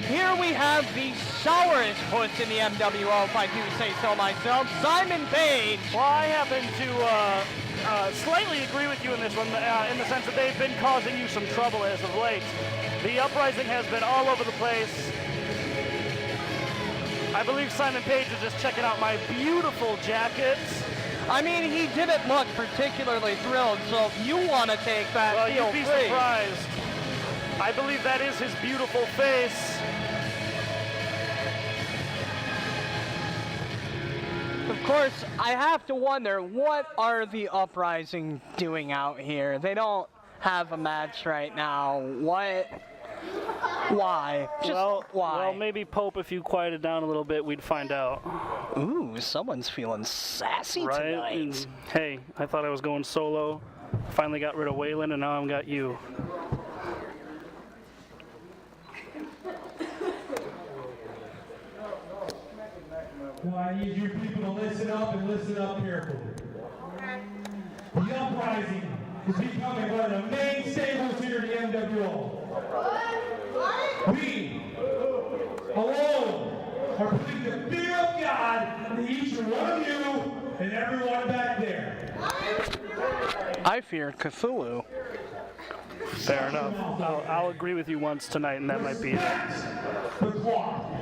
Here we have the sourest puss in the MWO, if I do say so myself, Simon Page. Well, I happen to slightly agree with you in this one, in the sense that they've been causing you some trouble as of late. The uprising has been all over the place. I believe Simon Page is just checking out my beautiful jackets. I mean, he didn't look particularly thrilled, so if you want to take that, well, feel you'd be free. surprised. I believe that is his beautiful face. Of course, I have to wonder, what are the Uprising doing out here? They don't have a match right now. What? Why? Just why? Well, maybe Pope, if you quieted down a little bit, we'd find out. Ooh, someone's feeling sassy right? tonight. And, hey, I thought I was going solo. Finally got rid of Waylon, and now I've got you. Well, I need you people to listen up and listen up carefully. The Uprising is becoming one of the main staples here in the MWO. We, alone, are putting the fear of God into each one of you and everyone back there. I fear Cthulhu. Fair enough. I'll agree with you once tonight, and that might be it. The clock.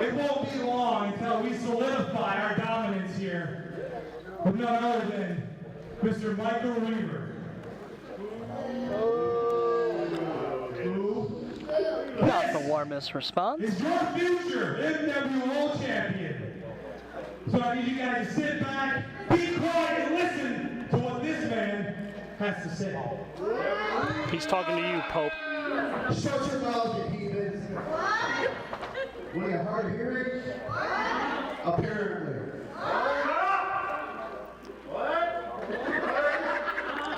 It won't be long until we solidify our dominance here with none other than Mr. Michael Reaver. Not the warmest response. Is your future MWO champion. So I need you guys to sit back, be quiet, and listen to what this man has to say. He's talking to you, Pope. Shut your mouth, you heathens. When you hard of hearing? Apparently.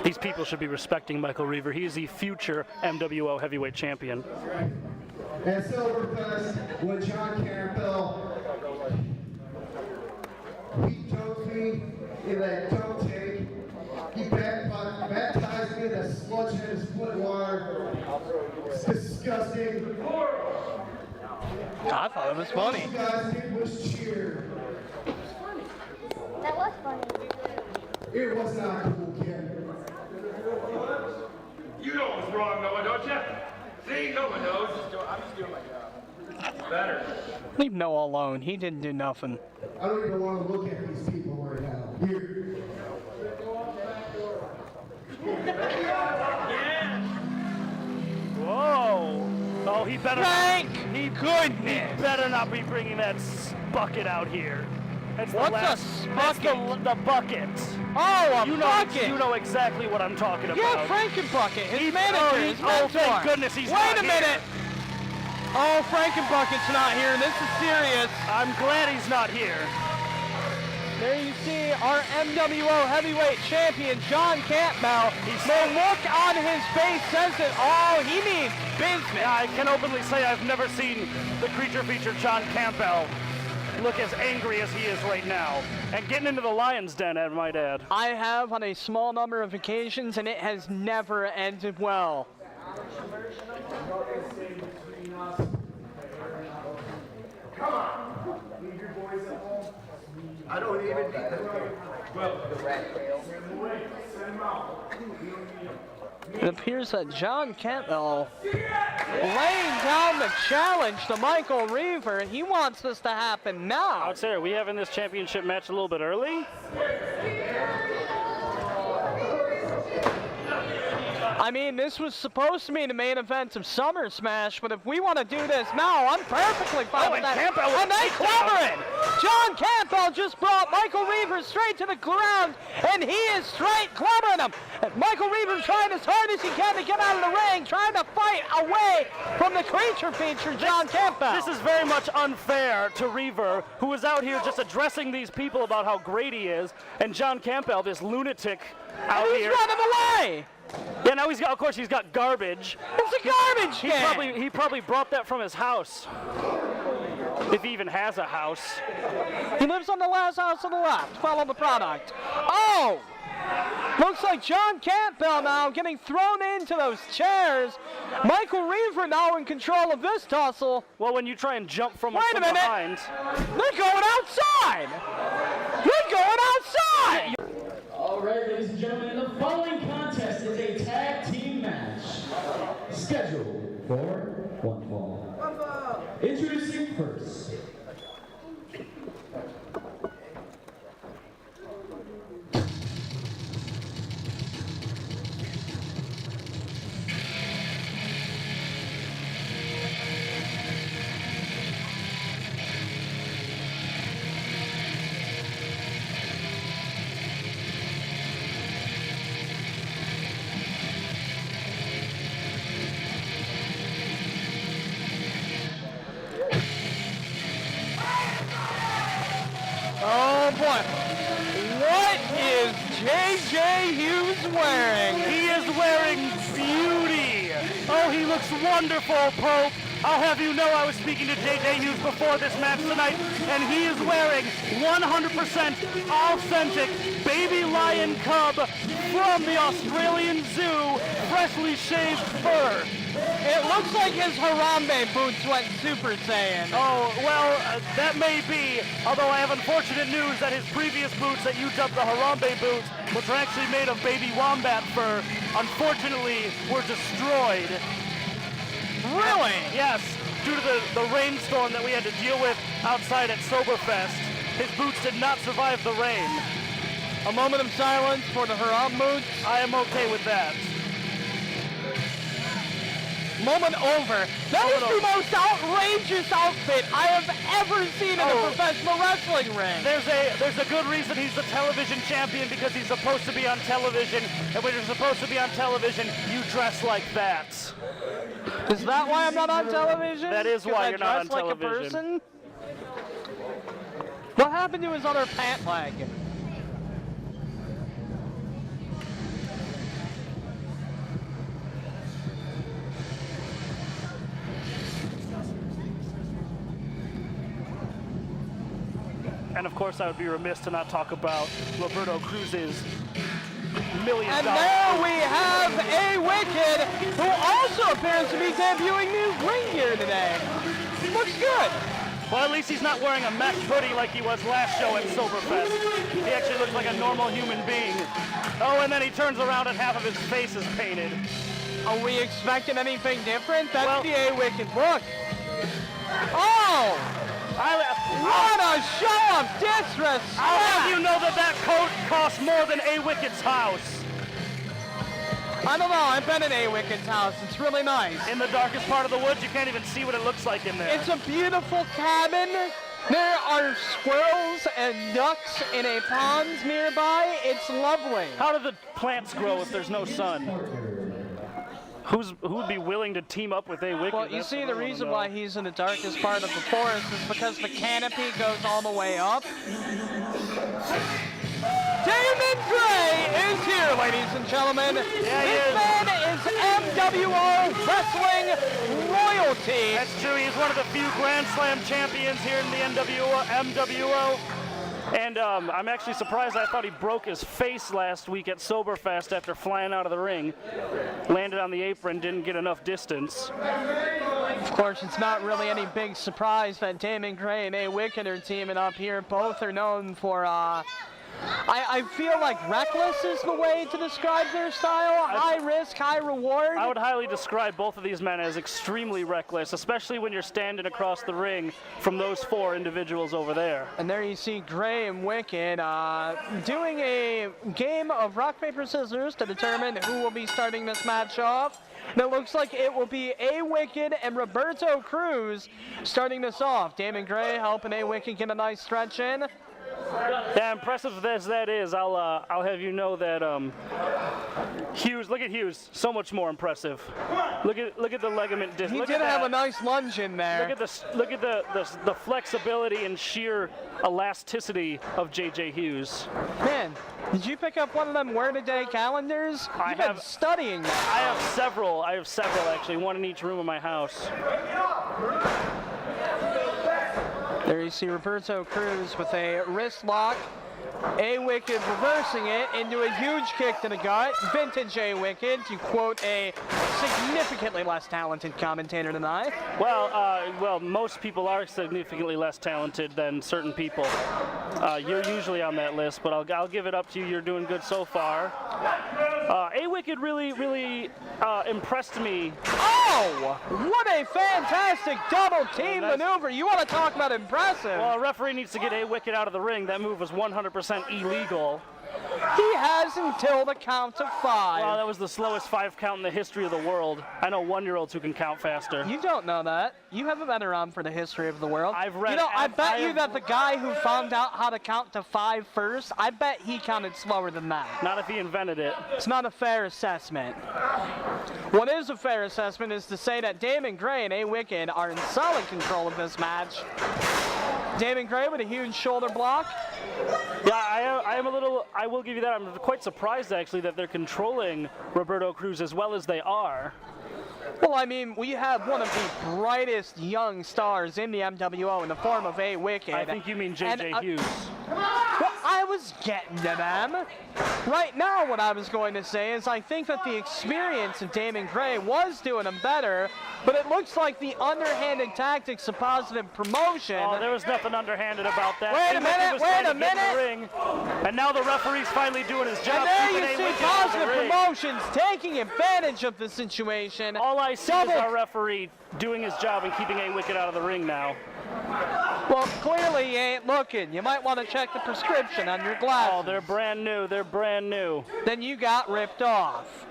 These people should be respecting Michael Reaver. He is the future MWO Heavyweight Champion. At Silverfest, when John Campbell, he choked me in that toe take. He baptized me in that sludge-headed split water. It's disgusting. I thought it was funny. All you guys did was cheer. That was funny. It was not cool, kid. You know what's wrong, Noah, don't you? See, Noah knows. I'm just doing my job. Better. Leave Noah alone. He didn't do nothing. I don't even want to look at these people right now. Here. Whoa! Oh, he better. Thank He goodness. better not be bringing that bucket out here. That's the What's last, a that's bucket? the bucket. Oh, a You bucket. know exactly what I'm talking about. Yeah, Frankenbucket. His manager, his oh, mentor. thank goodness he's Wait not a here. minute. Oh, Frankenbucket's not here. This is serious. I'm glad he's not here. There you see our MWO Heavyweight Champion, John Campbell. The look on his face says it all. He means business. Yeah, I can openly say I've never seen the creature feature John Campbell look as angry as he is right now. And getting into the lion's den, I might add. I have on a small number of occasions, and it has never ended well. Come on. Leave your boys at home. I don't even need them. Well, the rat trail. Send them out. It appears that John Campbell laying down the challenge to Michael Reaver. He wants this to happen now. Out there, are we having this championship match a little bit early? I mean, this was supposed to be the main event of Summer Smash, but if we want to do this now, I'm perfectly fine with that. Campbell And they clever it! John Campbell just brought Michael Reaver straight to the ground, and he is straight clevering him. And Michael Reaver trying as hard as he can to get out of the ring, trying to fight away from the creature feature, John Campbell. This is very much unfair to Reaver, who is out here just addressing these people about how great he is, and John Campbell, this lunatic out and he's here. running away. Yeah, now he's got, of course, he's got garbage. It's a garbage can. He probably brought that from his house. If he even has a house. He lives on the last house on the left. Follow the product. Oh! Looks like John Campbell now getting thrown into those chairs. Michael Reaver now in control of this tussle. Well, when you try and jump from Wait a minute. behind. They're going outside. They're going outside. All right, ladies and gentlemen, the following contest is a tag team match scheduled for one fall. Introducing first. Oh boy. What is JJ Hughes wearing? He is wearing beauty. Oh, he looks wonderful, Pope. I'll have you know I was speaking to JJ Hughes before this match tonight, and he is wearing 100% authentic baby lion cub from the Australian Zoo, freshly shaved fur. It looks like his Harambe boots went Super Saiyan. Oh, well, that may be, although I have unfortunate news that his previous boots that you dubbed the Harambe boots, which are actually made of baby wombat fur, unfortunately were destroyed. Really? Yes, due to the rainstorm that we had to deal with outside at Soberfest. His boots did not survive the rain. A moment of silence for the Haram boots. I am okay with that. Moment over. That is the most outrageous outfit I have ever seen in a professional wrestling ring. There's a good reason he's the television champion, because he's supposed to be on television, and when you're supposed to be on television, you dress like that. Is that why I'm not on television? That is why you're not on like television. A person? What happened to his other pant leg? And of course, I would be remiss to not talk about Roberto Cruz's $1 million. And there we have A Wicked, who also appears to be debuting new ring gear today. Looks good. Well, at least he's not wearing a mesh hoodie like he was last show at Soberfest. He actually looks like a normal human being. Oh, and then he turns around and half of his face is painted. Are we expecting anything different? That's the A Wicked look. Oh! What a show of disrespect! I'll have you know that that coat costs more than A Wicked's house. I don't know, I've been in A Wicked's house. It's really nice. In the darkest part of the woods, you can't even see what it looks like in there. It's a beautiful cabin. There are squirrels and ducks in a pond nearby. It's lovely. How do the plants grow if there's no sun? Who would be willing to team up with A Wicked? Well, you see, the reason why he's in the darkest part of the forest is because the canopy goes all the way up. Damon Gray is here, ladies and gentlemen. This man is MWO Wrestling royalty. That's true. He's one of the few Grand Slam champions here in the MWO. And I'm actually surprised. I thought he broke his face last week at Soberfest after flying out of the ring. Landed on the apron, didn't get enough distance. Of course, it's not really any big surprise that Damon Gray and A Wicked are teaming up here. Both are known for, I feel like reckless is the way to describe their style. High risk, high reward. I would highly describe both of these men as extremely reckless, especially when you're standing across the ring from those four individuals over there. And there you see Gray and Wicked doing a game of rock, paper, scissors to determine who will be starting this match off. And it looks like it will be A Wicked and Roberto Cruz starting this off. Damon Gray helping A Wicked get a nice stretch in. Yeah, impressive as that is, I'll have you know that Hughes. Look at Hughes, so much more impressive. Look at the ligament disc. He did have a nice lunge in there. Look at the flexibility and sheer elasticity of JJ Hughes. Man, did you pick up one of them word-a-day calendars? You've been studying that. I have several actually, one in each room of my house. There you see Roberto Cruz with a wrist lock A-Wicked reversing it into a huge kick to the gut. Vintage A-Wicked, to quote a significantly less talented commentator than I. Well, most people are significantly less talented than certain people. You're usually on that list, but I'll give it up to you. You're doing good so far. A-Wicked really impressed me. Oh! What a fantastic double team maneuver. You want to talk about impressive. Well, a referee needs to get A-Wicked out of the ring. That move was 100% illegal. He has until the count of 5. Wow, that was the slowest 5 count in the history of the world. I know 1-year-olds who can count faster. You don't know that. You haven't been around for the history of the world. I've read. You know, I bet you that the guy who found out how to count to 5 first, I bet he counted slower than that. Not if he invented it. It's not a fair assessment. What is a fair assessment is to say that Damon Gray and A-Wicked are in solid control of this match. Damon Gray with a huge shoulder block. Yeah, I will give you that. I'm quite surprised, actually, that they're controlling Roberto Cruz as well as they are. Well, I mean, we have one of the brightest young stars in the MWO in the form of A-Wicked. I think you mean JJ Hughes. Well, I was getting to them. Right now, what I was going to say is I think that the experience of Damon Gray was doing him better, but it looks like the underhanded tactics of positive promotion. Oh, there was nothing underhanded about that. Wait a minute, wait a minute. Ring, and now the referee's finally doing his job. And there you see positive promotions taking advantage of the situation. All I see is our referee doing his job and keeping A-Wicked out of the ring now. Well, clearly you ain't looking. You might want to check the prescription on your glasses. Oh, they're brand new. They're brand new. Then you got ripped off.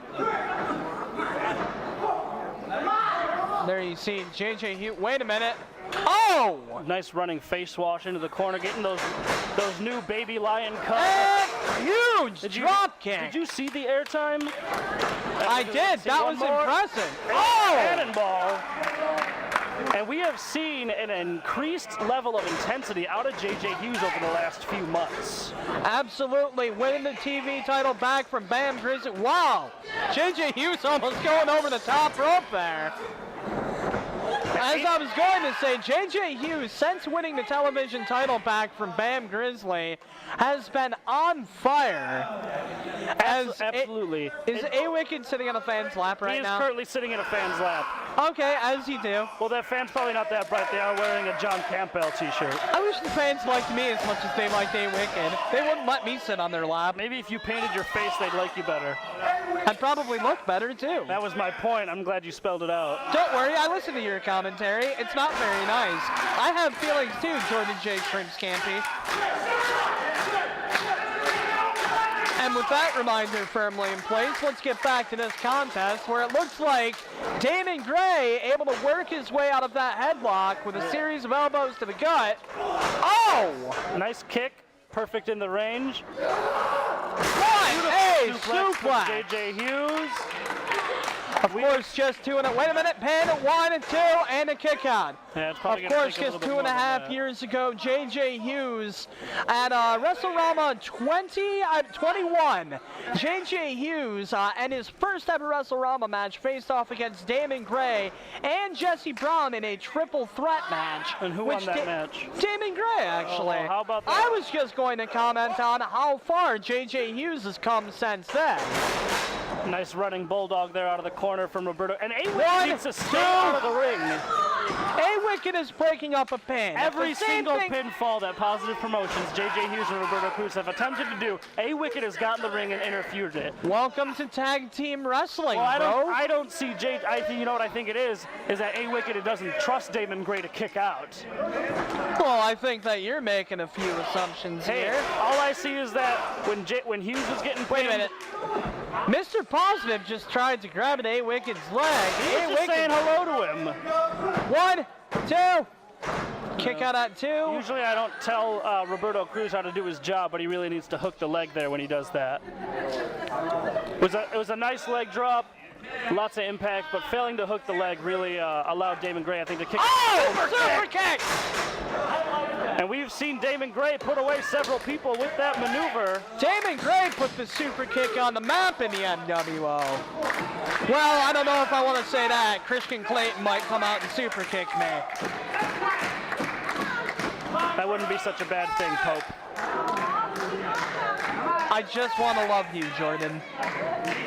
There you see JJ Hughes. Wait a minute. Oh! Nice running face wash into the corner, getting those new baby lion cuts. Huge drop kick. Did you see the airtime? I did. That was impressive. Oh! Cannonball. And we have seen an increased level of intensity out of JJ Hughes over the last few months. Absolutely. Winning the TV title back from Bam Grizzly. Wow. JJ Hughes almost going over the top rope there. As I was going to say, JJ Hughes, since winning the television title back from Bam Grizzly, has been on fire. Absolutely. Is A-Wicked sitting on a fan's lap right now? He is currently sitting in a fan's lap. Okay, as you do. Well, that fan's probably not that bright. They are wearing a John Campbell t-shirt. I wish the fans liked me as much as they liked A-Wicked. They wouldn't let me sit on their lap. Maybe if you painted your face, they'd like you better. I'd probably look better, too. That was my point. I'm glad you spelled it out. Don't worry, I listen to your commentary. It's not very nice. I have feelings, too, Jordan J. Shrimps Campy. And with that reminder firmly in place, let's get back to this contest where it looks like Damon Gray able to work his way out of that headlock with a series of elbows to the gut. Oh! Nice kick. Perfect in the range. What a suplex! JJ Hughes. Of course, just 2 and a, wait a minute, pin, 1 and 2, and a kick out. Yeah, it's of course, just 2.5 years ago, JJ Hughes at WrestleRama 21. JJ Hughes and his first ever WrestleRama match faced off against Damon Gray and Jesse Brown in a triple threat match. And who won that match? Damon Gray, actually. Oh, how about that? I was just going to comment on how far JJ Hughes has come since then. Nice running bulldog there out of the corner from Roberto. And A-Wicked needs to stay out of the ring. A-Wicked is breaking up a pin. Every single pinfall that Positive Promotions, JJ Hughes and Roberto Cruz have attempted to do, A-Wicked has gotten the ring and interfered it. Welcome to tag team wrestling, well, bro. I don't see you know what I think it is that A-Wicked doesn't trust Damon Gray to kick out. Well, I think that you're making a few assumptions here. All I see is that when Hughes was getting pinned. Wait a minute. Mr. Positive just tried to grab at A-Wicked's leg. He was just saying hello to him. 1, 2. Kick out at 2. Usually I don't tell Roberto Cruz how to do his job, but he really needs to hook the leg there when he does that. It was a nice leg drop. Lots of impact, but failing to hook the leg really allowed Damon Gray, I think, to kick. Oh, super kick! And we've seen Damon Gray put away several people with that maneuver. Damon Gray put the super kick on the map in the MWO. Well, I don't know if I want to say that. Christian Clayton might come out and super kick me. That wouldn't be such a bad thing, Pope. I just want to love you, Jordan.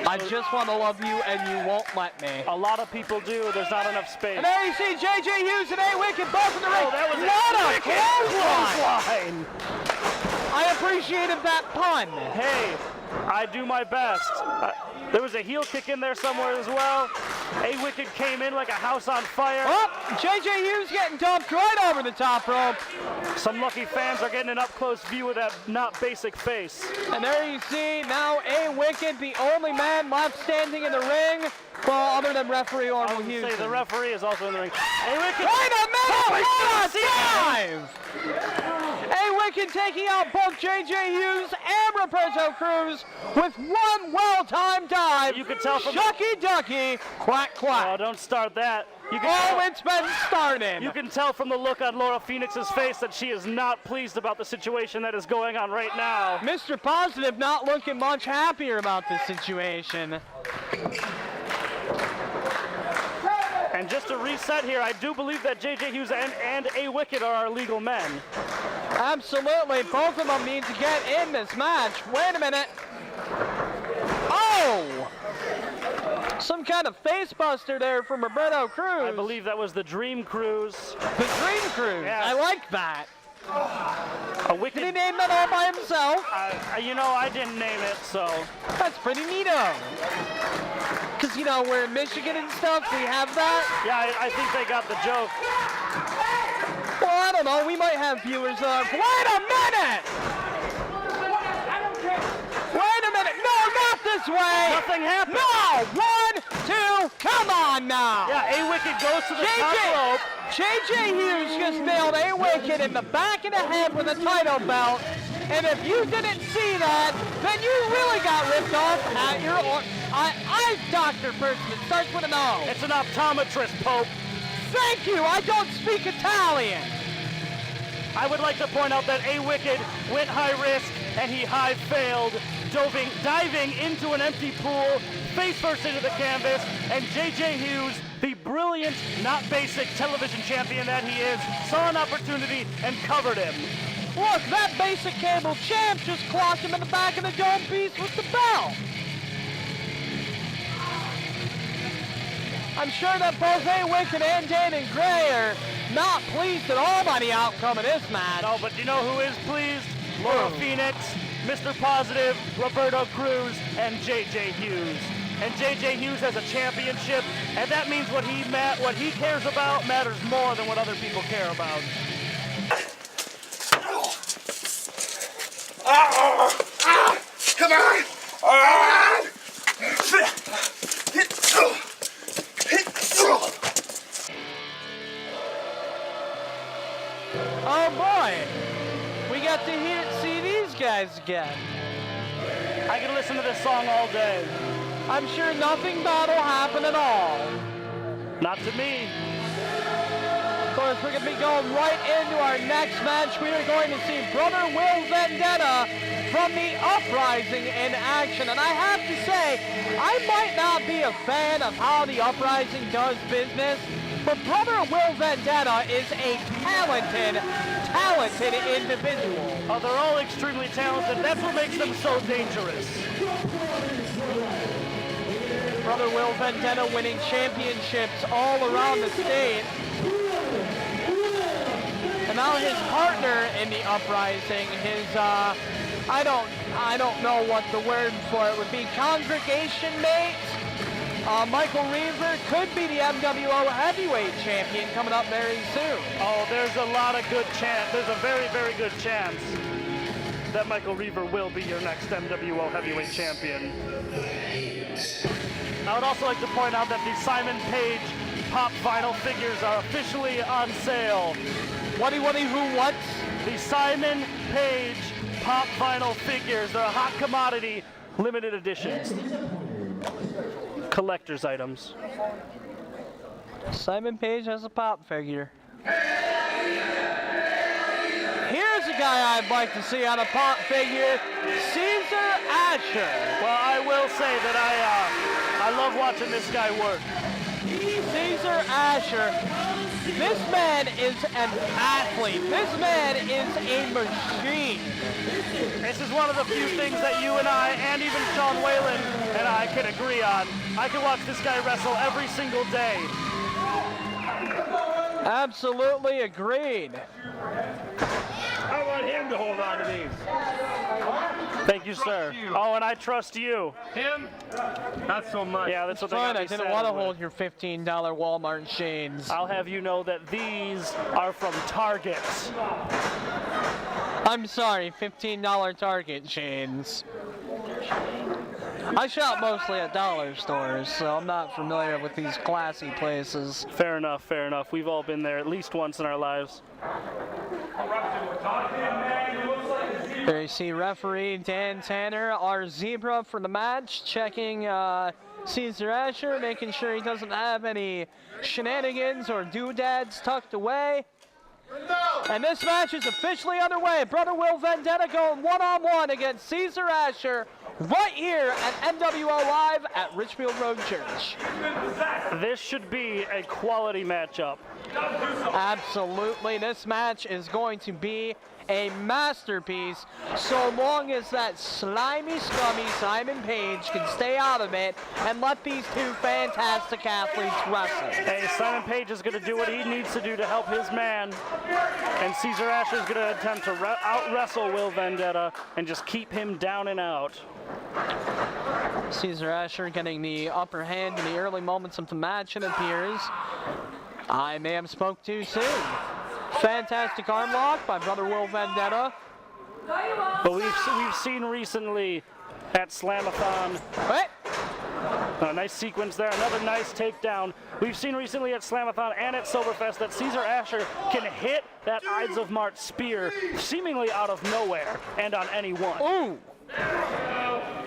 I just want to love you, and you won't let me. A lot of people do. There's not enough space. And there you see J.J. Hughes and A-Wicked both in the ring. Oh, that was what a clothesline! I appreciated that pun. Hey, I do my best. There was a heel kick in there somewhere as well. A-Wicked came in like a house on fire. Oh, J.J. Hughes getting dumped right over the top rope. Some lucky fans are getting an up-close view of that not basic face. And there you see now A-Wicked, the only man left standing in the ring. Well, other than referee Orville Hughes. Say the referee is also in the ring. A-Wicked. Wait a minute! What a dive! A-Wicked taking out both J.J. Hughes and Roberto Cruz with one well-timed dive. You can tell from Shucky Ducky, quack quack. Oh, don't start that. It's been started. You can tell from the look on Laura Phoenix's face that she is not pleased about the situation that is going on right now. Mr. Positive not looking much happier about this situation. And just to reset here, I do believe that J.J. Hughes and A-Wicked are our legal men. Absolutely, both of them need to get in this match. Wait a minute. Oh! Some kind of face buster there from Roberto Cruz. I believe that was the Dream Cruise. The Dream Cruise. Yes. I like that. A wicked. Did he name that all by himself? You know, I didn't name it, so. That's pretty neato. Because, you know, we're in Michigan and stuff, we have that. Yeah, I think they got the joke. Well, I don't know, we might have viewers of. Wait a minute! Wait a minute! No, not this way! Nothing happened. No! 1, 2, come on now! Yeah, A-Wicked goes to the top rope. J.J. Hughes just nailed A-Wicked in the back of the head with a title belt. And if you didn't see that, then you really got ripped off at your eye doctor person. It starts with an O. It's an optometrist, Pope. Thank you. I don't speak Italian. I would like to point out that A-Wicked went high risk and he high failed, diving into an empty pool, face first into the canvas, and J.J. Hughes, the brilliant, not basic television champion that he is, saw an opportunity and covered him. Look, that basic cable champ just clocked him in the back of the dome piece with the bell. I'm sure that both A-Wicked and Damon Gray are not pleased at all by the outcome of this match. No, but you know who is pleased? Laura Phoenix, Mr. Positive, Roberto Cruz, and J.J. Hughes. And J.J. Hughes has a championship, and that means what he cares about matters more than what other people care about. Come on! Oh boy, we got to see these guys again. I can listen to this song all day. I'm sure nothing bad will happen at all. Not to me. Of course, we're going to be going right into our next match. We are going to see Brother Will Vendetta from the Uprising in action. And I have to say, I might not be a fan of how the Uprising does business, but Brother Will Vendetta is a talented individual. Oh, they're all extremely talented. That's what makes them so dangerous. Brother Will Vendetta winning championships all around the state. And now his partner in the Uprising, his I don't know what the word for it would be, congregation mate. Michael Reaver could be the MWO Heavyweight Champion coming up very soon. Oh, there's a lot of good chance. There's a very, very good chance that Michael Reaver will be your next MWO Heavyweight Champion. I would also like to point out that the Simon Page Pop Vinyl figures are officially on sale. What? The Simon Page Pop Vinyl figures. They're a hot commodity, limited edition. Collector's items. Simon Page has a pop figure. Here's a guy I'd like to see on a pop figure, Cesar Ashur. Well, I will say that I love watching this guy work. Cesar Ashur, this man is an athlete. This man is a machine. This is one of the few things that you and I, and even Sean Whalen and I can agree on. I can watch this guy wrestle every single day. Absolutely agreed. I want him to hold on to these. Thank you, sir. You. Oh, and I trust you. Him? Not so much. Yeah, that's what they Fine, got I me didn't sad want to with. hold your $15 Walmart chains. I'll have you know that these are from Target. I'm sorry, $15 Target chains. I shop mostly at dollar stores, so I'm not familiar with these classy places. Fair enough, fair enough. We've all been there at least once in our lives. There you see referee Dan Tanner, our zebra for the match, checking Cesar Ashur, making sure he doesn't have any shenanigans or doodads tucked away. And this match is officially underway. Brother Will Vendetta going one-on-one against Cesar Ashur right here at MWO Live at Richfield Road Church. This should be a quality matchup. Absolutely, this match is going to be a masterpiece so long as that slimy, scummy Simon Page can stay out of it and let these two fantastic athletes wrestle. Hey, Simon Page is going to do what he needs to do to help his man, and Cesar Ashur is going to attempt to out-wrestle Will Vendetta and just keep him down and out. Cesar Ashur getting the upper hand in the early moments of the match, it appears. I may have spoke too soon. Fantastic arm lock by Brother Will Vendetta. But we've seen recently at Slamathon. Wait. A nice sequence there, another nice takedown. We've seen recently at Slamathon and at Silverfest that Cesar Ashur can hit that Ides of March spear seemingly out of nowhere and on anyone. Ooh.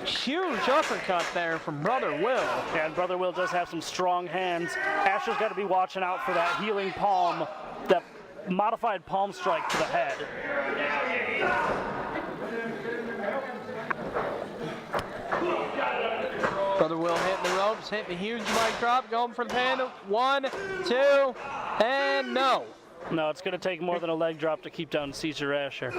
Huge uppercut there from Brother Will. Yeah, and Brother Will does have some strong hands. Ashur's got to be watching out for that healing palm, that modified palm strike to the head. Brother Will hitting the ropes, hitting a huge mic drop, going for the pin. 1, 2, and no. No, it's going to take more than a leg drop to keep down Cesar Ashur.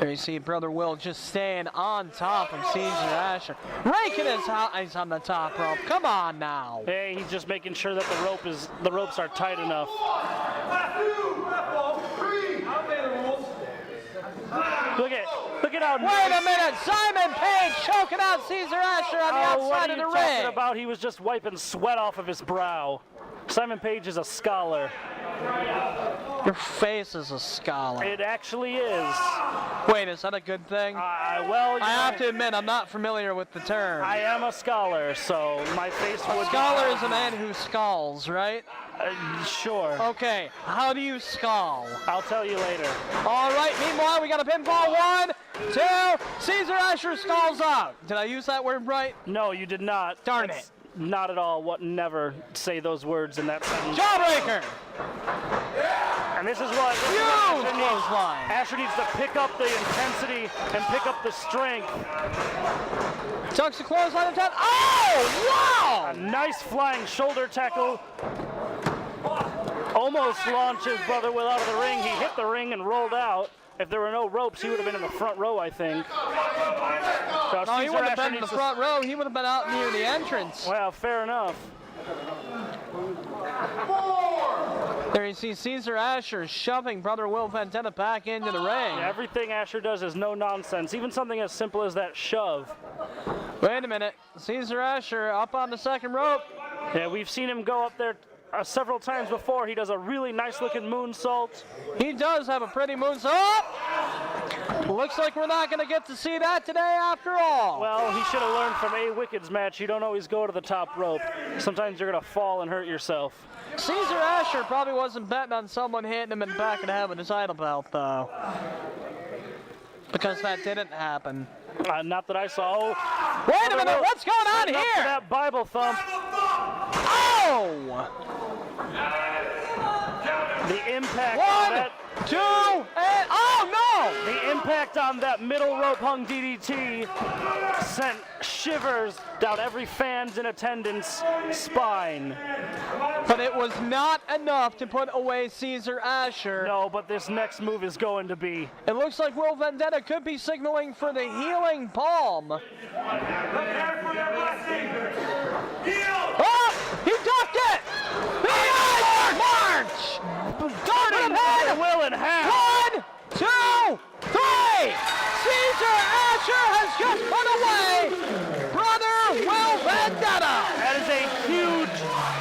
There you see Brother Will just staying on top of Cesar Ashur. Raking his eyes on the top rope. Come on now. Hey, he's just making sure that the ropes are tight enough. Look at how Wait a minute, Simon Page choking out Cesar Ashur on the outside of the what are you talking ring. about? He was just wiping sweat off of his brow. Simon Page is a scholar. Your face is a scholar. It actually is. Wait, is that a good thing? Well, I have to admit, I'm not familiar with the term. I am a scholar, so my face would. A scholar is a man who skulls, right? Sure. Okay, how do you skull? I'll tell you later. All right, meanwhile, we got a pinfall. 1, 2, Cesar Ashur skulls out. Did I use that word right? No, you did not. Darn That's it. Not at all. Never say those words in that sentence. Jawbreaker! And this is what Huge clothesline. Ashur needs to pick up the intensity and pick up the strength. Tucks the clothesline of 10. Oh, wow! A nice flying shoulder tackle. Almost launches Brother Will out of the ring. He hit the ring and rolled out. If there were no ropes, he would have been in the front row, I think. So No, he Cesar wouldn't have Ashur been in the needs to- front row. He would have been out near the entrance. Well, fair enough. There you see Cesar Ashur shoving Brother Will Vendetta back into the ring. Everything Ashur does is no nonsense. Even something as simple as that shove. Wait a minute. Cesar Ashur up on the second rope. Yeah, we've seen him go up there several times before. He does a really nice looking moonsault. He does have a pretty moonsault. Looks like we're not going to get to see that today after all. Well, he should have learned from A. Wicked's match. You don't always go to the top rope. Sometimes you're going to fall and hurt yourself. Cesar Ashur probably wasn't betting on someone hitting him in the back of the head with his title belt, though. Because that didn't happen. Not that I saw. Oh, Wait a minute, what's going on up for here? that Bible thump. Oh! The impact of 1, that. 2, and oh Wow! The impact on that middle rope hung DDT sent shivers down every fan's in attendance spine. But it was not enough to put away Cesar Ashur. No, but this next move is going to be. It looks like Will Vendetta could be signaling for the healing palm. Oh, he ducked it! The Ice March! Starting head! Will in half. 1, 2, 3! Cesar Ashur has just put away Brother Will Vendetta! That is a huge,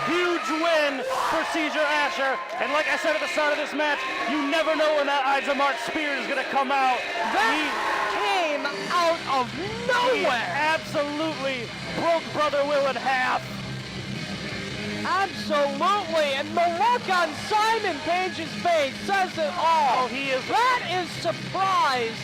huge win for Cesar Ashur. And like I said at the start of this match, you never know when that March spear is going to come out. That came out of He nowhere! absolutely broke Brother Will in half. Absolutely, and the look on Simon Page's face says it all. Oh, he is. That is surprise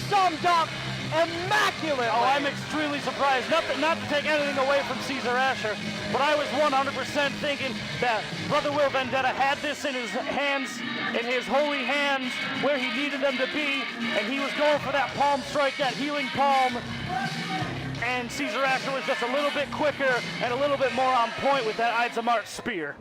summed up immaculately. Oh, I'm extremely surprised. Not to take anything away from Cesar Ashur, but I was 100% thinking that Brother Will Vendetta had this in his hands, in his holy hands, where he needed them to be, and he was going for that palm strike, that healing palm. And Cesar Ashur was just a little bit quicker and a little bit more on point with that Ides of March spear.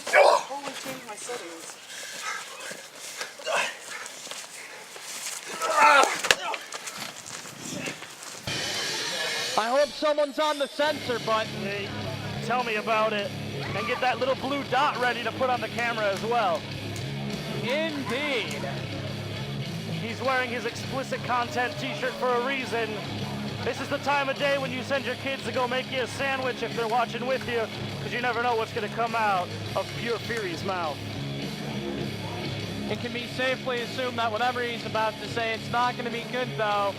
Holy change my settings. I hope someone's on the sensor button. Hey, tell me about it. And get that little blue dot ready to put on the camera as well. Indeed. He's wearing his explicit content t-shirt for a reason. This is the time of day when you send your kids to go make you a sandwich if they're watching with you, because you never know what's going to come out of Pure Fury's mouth. It can be safely assumed that whatever he's about to say, it's not going to be good, though.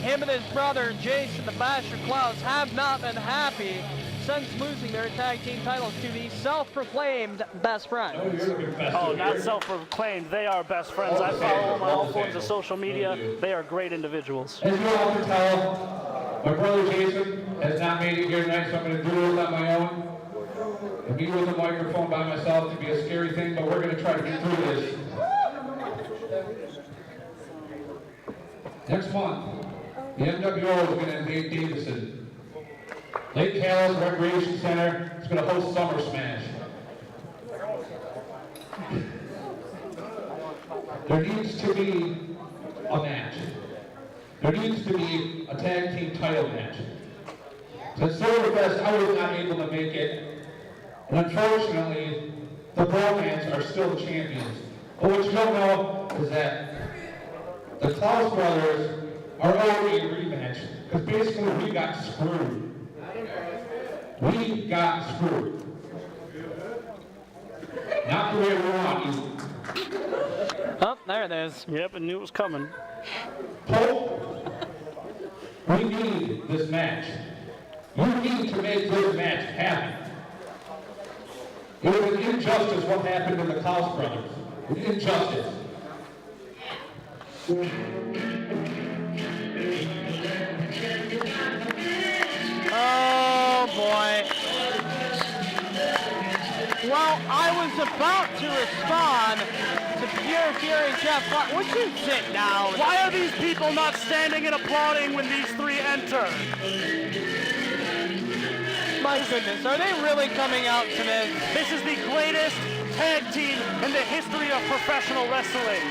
Him and his brother, Jason the Basher Clouse, have not been happy since losing their tag team titles to the self-proclaimed best friends. Oh, not self-proclaimed. They are best friends. I follow them on all forms of social media. They are great individuals. As you all can tell, my brother Jason has not made it here tonight, so I'm going to do this on my own. And me with a microphone by myself can be a scary thing, but we're going to try to get through this. Next month, the MWO is going to invade Davison. Lake Calo's Recreation Center is going to host Summer Smash. There needs to be a match. There needs to be a tag team title match. Since Silverfest, I was not able to make it. And unfortunately, the Bromans are still the champions. But what you don't know is that the Clouse brothers are owed a rematch. Because basically we got screwed. We got screwed. Not the way we want you. Oh, there it is. Yep, I knew it was coming. Pope, we need this match. You need to make this match happen. It was an injustice what happened to the Clouse brothers. An injustice. Oh, boy. Well, I was about to respond to Pure Fury Jeff. Would you sit down? Why are these people not standing and applauding when these three enter? My goodness, are they really coming out to this? This is the greatest tag team in the history of professional wrestling.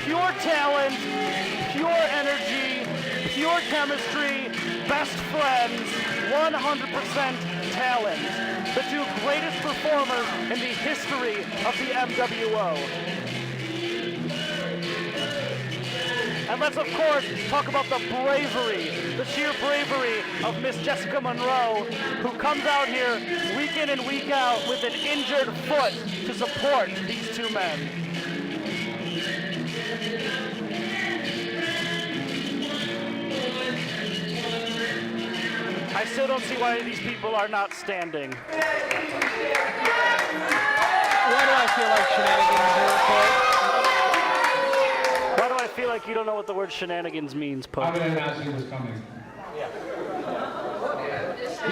Pure talent, pure energy, pure chemistry, best friends, 100% talent. The two greatest performers in the history of the MWO. And let's, of course, talk about the bravery, the sheer bravery of Miss Jessica Monroe, who comes out here week in and week out with an injured foot to support these two men. I still don't see why these people are not standing. Why do I feel like shenanigans here, Why do I feel like you don't know what the word shenanigans means, I'm Pope? going to not see this coming.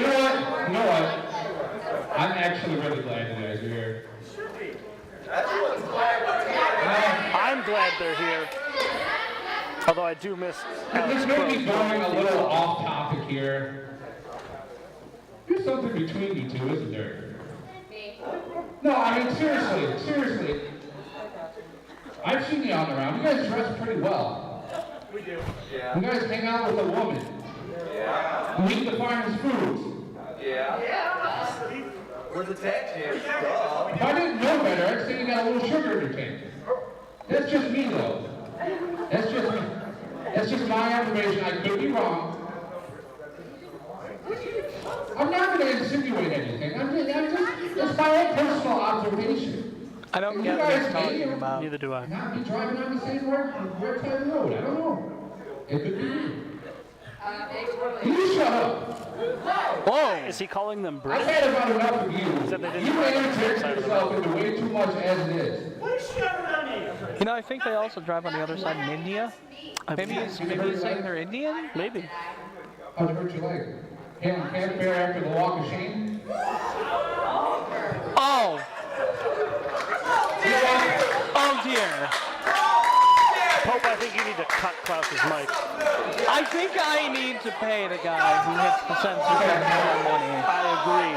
You know what? You know what? I'm actually really glad you guys are here. I'm glad they're here. Although I do miss Alex This may be Crowe. going a little off topic here. There's something between you two, isn't there? No, I mean seriously. I've seen you on the round. You guys dress pretty well. We do. You guys hang out with a woman. Yeah. You eat the finest foods. Yeah. We're the tag champs. If I didn't know better, I'd say you got a little sugar in your tank. That's just me, though. That's just me. That's just my observation. I could be wrong. I'm not going to insinuate anything. It's my own personal observation. I don't And get you what guys he's talking may about. Neither do I. not be driving on the same road side of the road. I don't know. It could be me. You shut up. Whoa! Is he calling them I've British? had about enough of you. Said they didn't You drive on the entertain side of the yourself into way too much as it is. You know, I think they also drive on the other side in India. Maybe he's saying they're Indian? Maybe. How'd hurt your leg? Hailing Campbell after the walk of shame? Oh! Oh dear. Pope, I think you need to cut Clouse's mic. I think I need to pay the guy who hits the censorship more money. I agree.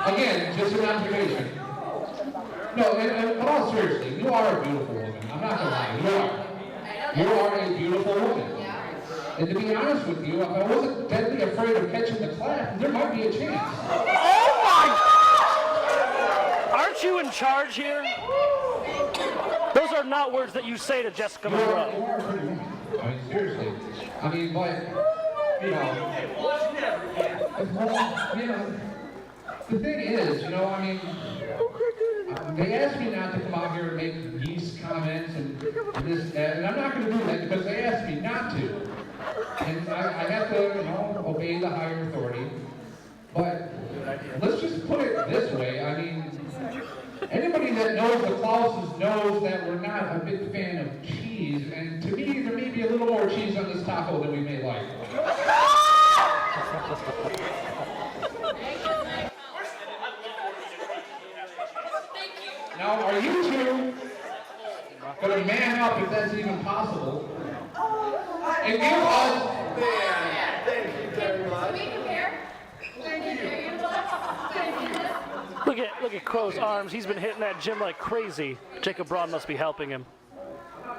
Okay, again, just an observation. No, and all seriously, you are a beautiful woman. I'm not gonna lie, you are. You are a beautiful woman. And to be honest with you, if I wasn't deadly afraid of catching the clap, there might be a chance. Oh my! Aren't you in charge here? Those are not words that you say to Jessica You Monroe. are a pretty woman. I mean, seriously. I mean, but, you know, the thing is, I mean, they asked me not to come out here and make yeast comments and this, that, and I'm not going to do that because they asked me not to. And I have to, obey the higher authority. But let's just put it this way. I mean, anybody that knows the Clouses knows that we're not a big fan of cheese. And to me, there may be a little more cheese on this taco than we may like. Now, are you two going to man up if that's even possible? And give us... Thank you very much. Look at Crow's arms. He's been hitting that gym like crazy. Jacob Braun must be helping him.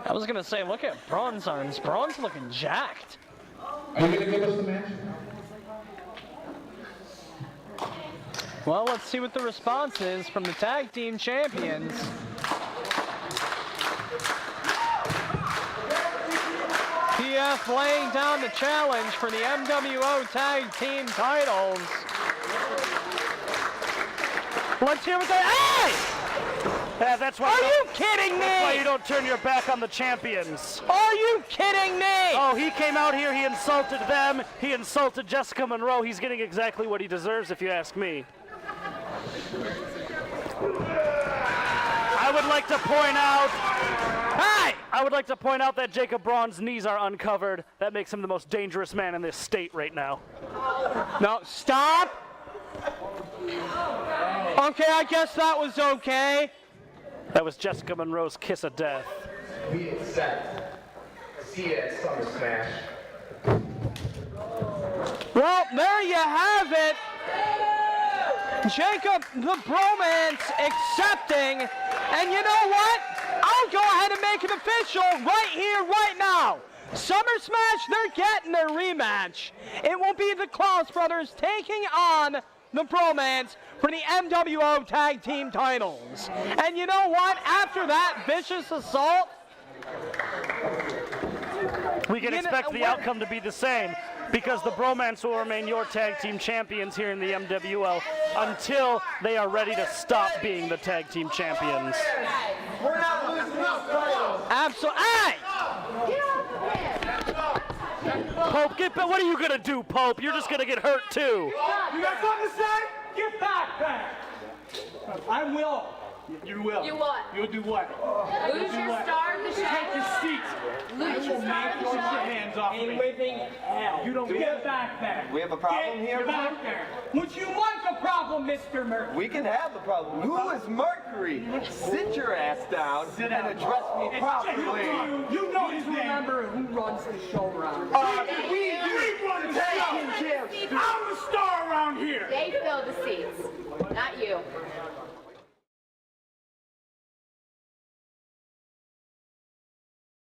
I was gonna say, look at Braun's arms. Braun's looking jacked. Are you going to give us the match? Well, let's see what the response is from the tag team champions. PF laying down the challenge for the MWO tag team titles. Let's hear what they... Hey! Yeah, that's why. Are you kidding That's why you me? don't turn your back on the champions. Are you kidding me? Oh, he came out here, he insulted them, he insulted Jessica Monroe. He's getting exactly what he deserves, if you ask me. I would like to point out... Hey! I would like to point out that Jacob Braun's knees are uncovered. That makes him the most dangerous man in this state right now. No, stop! Okay, I guess that was okay. That was Jessica Monroe's kiss of death. Be it set. See you at Summer Smash. Well, there you have it. Jacob, the bromance accepting. And you know what? I'll go ahead and make it official right here, right now. Summer Smash, they're getting their rematch. It will be the Clouse brothers taking on the bromance for the MWO tag team titles. And you know what? After that vicious assault, We can expect the outcome to be the same, because the bromance will remain your tag team champions here in the MWO until they are ready to stop being the tag team champions. We're not losing this title. absolutely. Hey! Pope, what are you gonna do, Pope? You're just gonna get hurt too. You got something to say? Get back, back. I will. You will. You what? You'll do what? Lose your star in the show. Take your seats. Lose your star in the Get your show. hands off me. living hell. You don't get back there. We have a problem here, Get back there. Would you like a problem, Mr. Mercury? We can have the problem. Who is Mercury? Sit your ass down and address me properly. You know his name. Remember who runs the show around? We run the show. I'm the star around here. They fill the seats, not you.